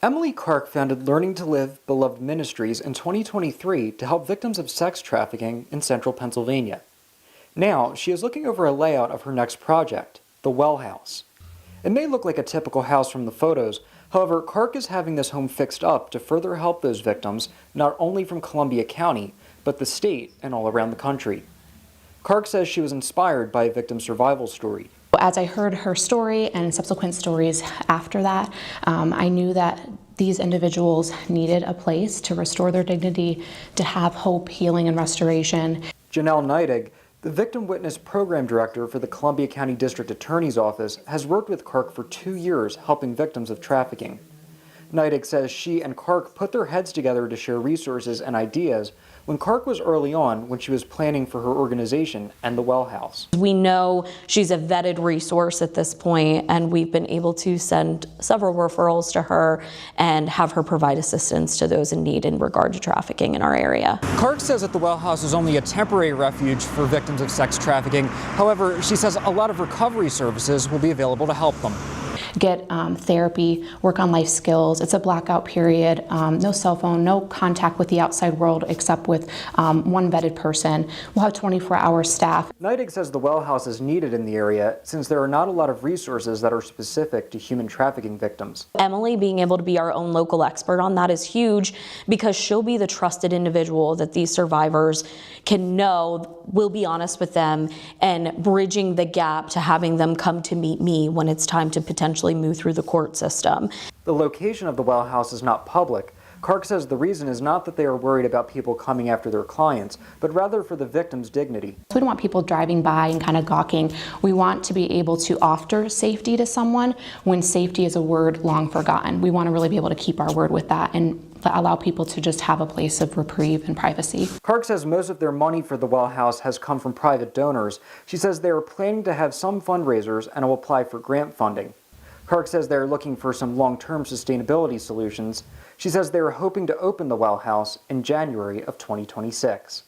Emily Kark founded Learning to Live Beloved Ministries in 2023 to help victims of sex trafficking in central Pennsylvania. Now, she is looking over a layout of her next project, the Well House. It may look like a typical house from the photos, however, Kark is having this home fixed up to further help those victims, not only from Columbia County, but the state and all around the country. Kark says she was inspired by a victim survival story. As I heard her story and subsequent stories after that, I knew that these individuals needed a place to restore their dignity, to have hope, healing, and restoration. Janelle Neidig, the Victim Witness Program Director for the Columbia County District Attorney's Office, has worked with Kark for 2 years helping victims of trafficking. Neidig says she and Kark put their heads together to share resources and ideas when Kark was early on when she was planning for her organization and the Well House. We know she's a vetted resource at this point, and we've been able to send several referrals to her and have her provide assistance to those in need in regard to trafficking in our area. Kark says that the Well House is only a temporary refuge for victims of sex trafficking. However, she says a lot of recovery services will be available to help them. Get therapy, work on life skills. It's a blackout period, no cell phone, no contact with the outside world except with one vetted person. We'll have 24-hour staff. Neidig says the Well House is needed in the area since there are not a lot of resources that are specific to human trafficking victims. Emily being able to be our own local expert on that is huge because she'll be the trusted individual that these survivors can know, will be honest with them, and bridging the gap to having them come to meet me when it's time to potentially move through the court system. The location of the Well House is not public. Kark says the reason is not that they are worried about people coming after their clients, but rather for the victim's dignity. We don't want people driving by and kind of gawking. We want to be able to offer safety to someone when safety is a word long forgotten. We want to really be able to keep our word with that and allow people to just have a place of reprieve and privacy. Kark says most of their money for the Well House has come from private donors. She says they are planning to have some fundraisers and will apply for grant funding. Kark says they're looking for some long-term sustainability solutions. She says they are hoping to open the Well House in January of 2026.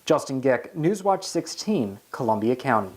Justin Gick, Newswatch 16, Columbia County.